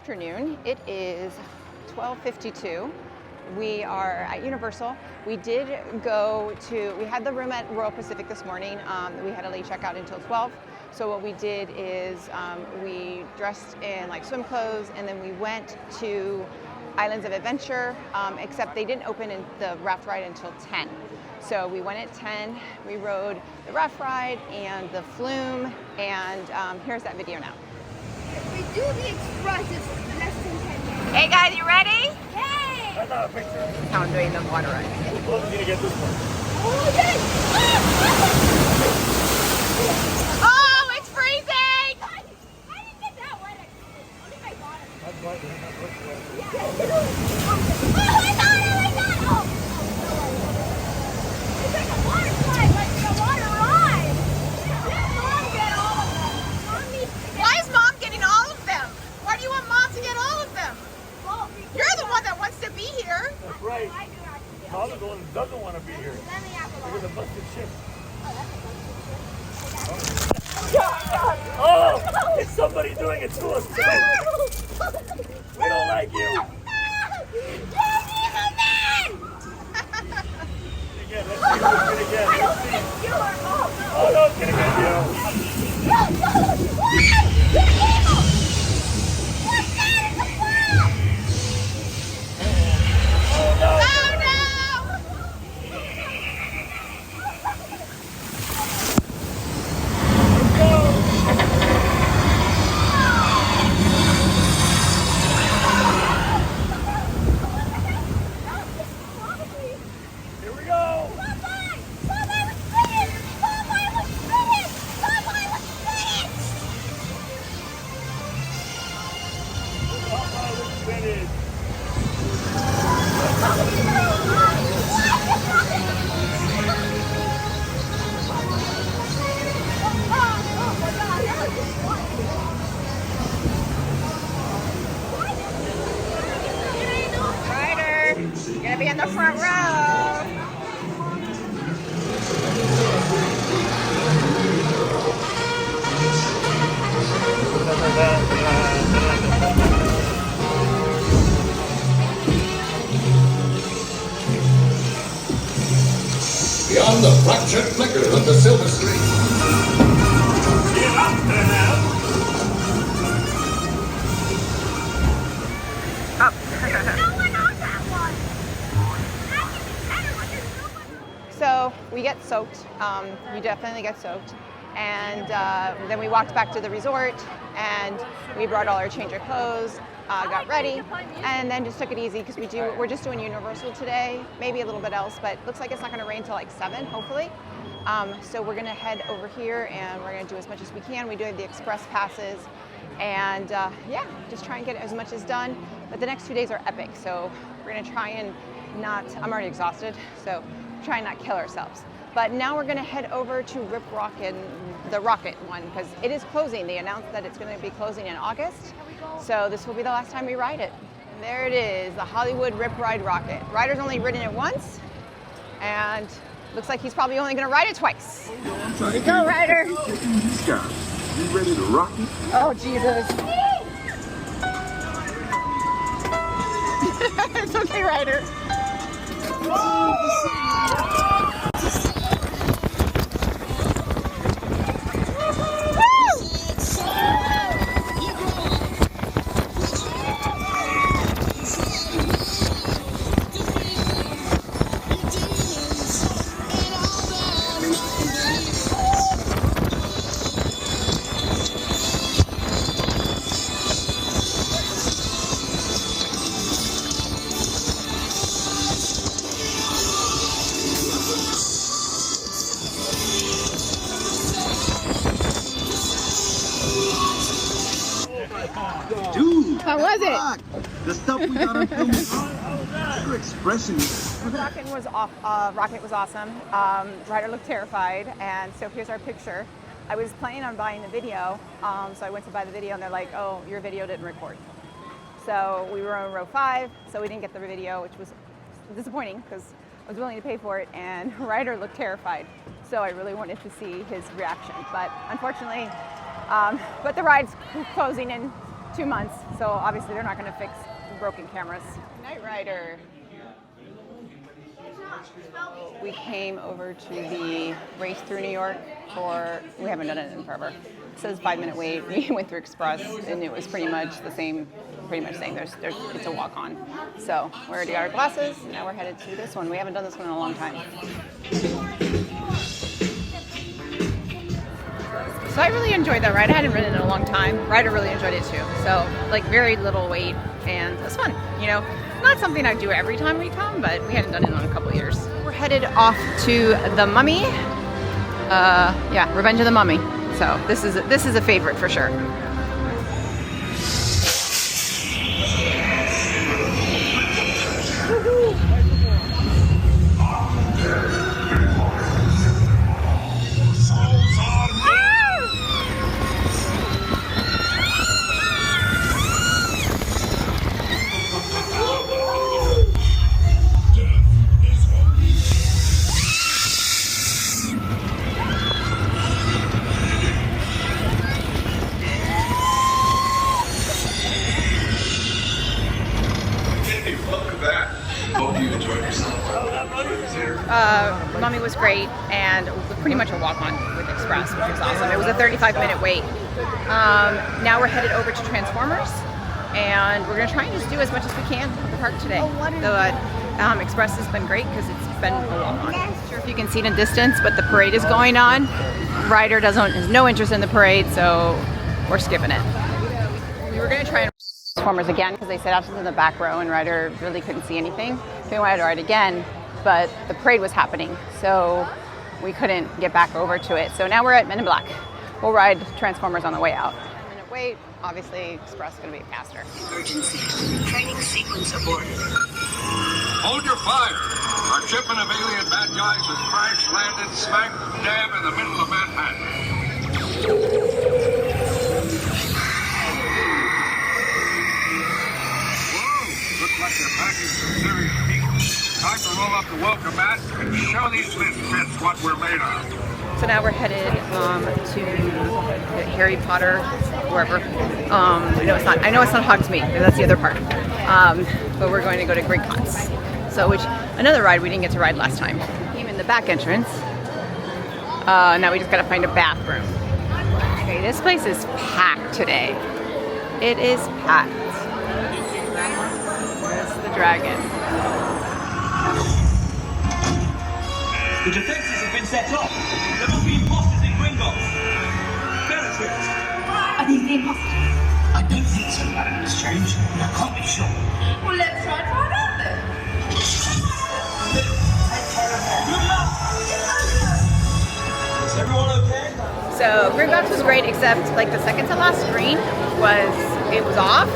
afternoon. It is 12:52. We are at Universal. We did we had the room at Royal Pacific this morning. We had a late checkout until 12. So what we did is we dressed in like swim clothes, and then we went to Islands of Adventure, except they didn't open in the raft ride until 10. So we went at 10, we rode the raft ride and the flume, and here's that video now. If we do the express, it's less than 10 minutes. Hey guys, you ready? Yay! I got a picture. How I'm doing the water ride. Well, I'm gonna get this one. Oh, yes! Oh, it's freezing! I didn't get that wet, actually. Only my bottom. That's why they're not looking at it. Oh, I got it! Oh! It's like a water slide, like a water ride. Let Mom get all of them. Mom needs to get Why is Mom getting all of them? Why do you want Mom to get all of them? well, because You're the one that wants to be here. That's right. I do actually. Mom's the one who doesn't want to be here. Let me have a Look at look. the busted ship. Oh, that's a good picture. Oh, it's somebody doing it to us too. We don't like you. Again, let's see who's gonna get. Let's see. Oh no, it's gonna get you. Oh no. Oh no! Here we go. Popeye was finished. Ryder, you're gonna be in the front row. Beyond the fractured flicker of the silver screen. Get up there now. So we get soaked. You definitely get soaked. And then we walked back to the resort, and we brought all our change of clothes, got ready, and then just took it easy because we're just doing Universal today, maybe a little bit else, but looks like it's not going to rain till like 7, hopefully. So we're going to head over here, and we're going to do as much as we can. We do have the express passes, and yeah, just try and get as much as done. But the next 2 days are epic, so we're going to try and not. I'm already exhausted, so try and not kill ourselves. But now we're going to head over to Rip Rocket, the Rocket one, because it is closing. They announced that it's going to be closing in August. So this will be the last time we ride it. And there it is, the Hollywood Rip Ride Rocket. Ryder's only ridden it once, and looks like he's probably only going to ride it twice. Here you go, Ryder. You ready to rock it? Oh, Jesus. It's okay, Ryder. Dude, How was it? the stuff we got on film is your expression. Rocket was awesome. Ryder looked terrified, and so here's our picture. I was planning on buying the video, so I went to buy the video, and they're like, "Oh, your video didn't record." So we were on row 5, so we didn't get the video, which was disappointing because I was willing to pay for it, and Ryder looked terrified. So I really wanted to see his reaction, but unfortunately, but the ride's closing in 2 months, so obviously they're not going to fix broken cameras. Night Rider. We came over to the race through New York we haven't done it in forever. It says 5-minute wait. We went through Express, and it was pretty much the same. It's a walk on. So we already got our glasses. Now we're headed to this one. We haven't done this one in a long time. So I really enjoyed that ride. I hadn't ridden it in a long time. Ryder really enjoyed it too. So like very little wait, and it was fun. You know, not something I do every time we come, but we hadn't done it in a couple of years. We're headed off to the Mummy. Yeah, Revenge of the Mummy. So this is a favorite for sure. Mummy was great, and it was pretty much a walk-on with Express, which was awesome. It was a 35-minute wait. Now we're headed over to Transformers, and we're going to try and just do as much as we can at the park today. Express has been great because it's been a walk-on. I'm not sure if you can see it in distance, but the parade is going on. Ryder has no interest in the parade, so we're skipping it. We were going to try and Transformers again because they set out in the back row, and Ryder really couldn't see anything. So we wanted to ride again, but the parade was happening, so we couldn't get back over to it. So now we're at Men in Black. We'll ride Transformers on the way out. 5-minute wait. Obviously, Express is going to be faster. Emergency. Training sequence aborted. Hold your fire. Our shipment of alien bad guys has crash landed smack dab in the middle of Manhattan. Whoa, looks like they're packing some serious people. Time to roll up the welcome mat and show these misfits what we're made of. So now we're headed to Harry Potter, wherever. I know it's not Hogsmeade. That's the other part. But we're going to go to Great Cons. So, another ride we didn't get to ride last time. Came in the back entrance. Now we just got to find a bathroom. Okay, this place is packed today. It is packed. There's the dragon. The defences have been set off. There must be imposters in Gringotts. Bellatrix! Are these the imposters? I don't think so, Madam Strange. I can't be sure. Well, let's try and find out then. Good luck! Is everyone okay? So Gringotts was great, except like the second to last screen was off,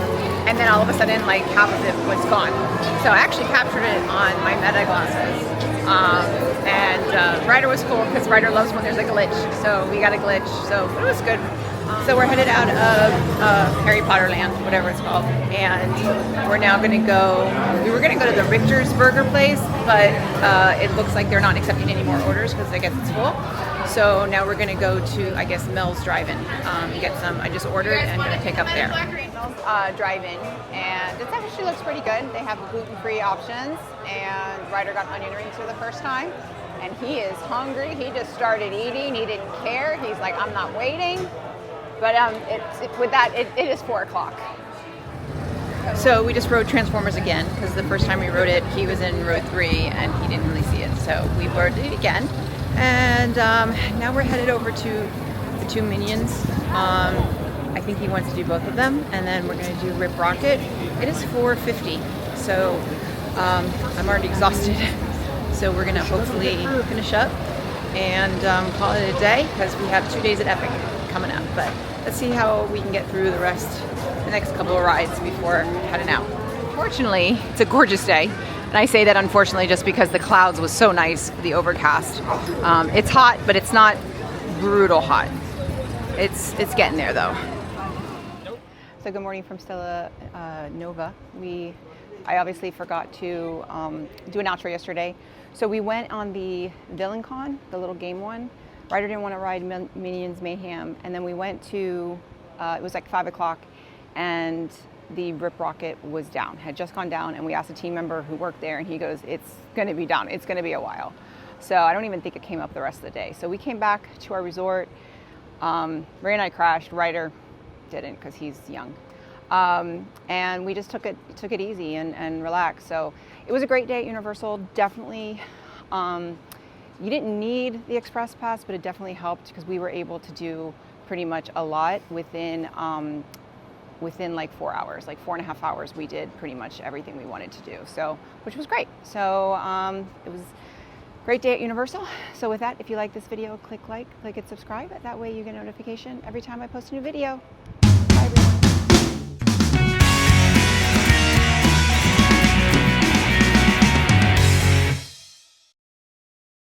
and then all of a sudden like half of it was gone. So I actually captured it on my Meta glasses. And Ryder was cool because Ryder loves when there's a glitch, so we got a glitch, so it was good. So we're headed out of Harry Potter Land, whatever it's called, and we're now going to we were going to go to the Richter's Burger place, but it looks like they're not accepting any more orders because I guess it's full. So now we're going to go to, I guess, Mel's Drive-In, get some. I just ordered and I'm going to pick up there. Mel's Drive-In, and it actually looks pretty good. They have gluten-free options, and Ryder got onion rings for the first time, and he is hungry. He just started eating. He didn't care. He's like, I'm not waiting. But it is 4 o'clock. So we just rode Transformers again, because the first time we rode it, he was in row 3 and he didn't really see it. So we rode it again. And now we're headed over to the 2 Minions. I think he wants to do both of them. And then we're going to do Rip Rocket. It is 4:50. So I'm already exhausted. So we're going to hopefully finish up and call it a day, because we have 2 days at Epic coming up. But let's see how we can get through the next couple of rides before heading out. Fortunately, it's a gorgeous day. And I say that unfortunately just because the clouds was so nice, the overcast. It's hot, but it's not brutal hot. It's getting there though. So good morning from Stella Nova. I obviously forgot to do an outro yesterday. So we went on the Villain Con, the little game one. Ryder didn't want to ride Minions Mayhem, and then we went to, it was like 5 o'clock, and the rip rocket was down, had just gone down, and we asked a team member who worked there, and he goes, it's going to be down, it's going to be a while. So I don't even think it came up the rest of the day. So we came back to our resort. Ray and I crashed. Ryder didn't because he's young. And we just took it easy and relaxed. So it was a great day at Universal. Definitely, you didn't need the express pass, but it definitely helped because we were able to do pretty much a lot within like 4 hours, like 4.5 hours. We did pretty much everything we wanted to do. So, which was great. So it was a great day at Universal. So with that, if you like this video, click like and subscribe. That way you get a notification every time I post a new video.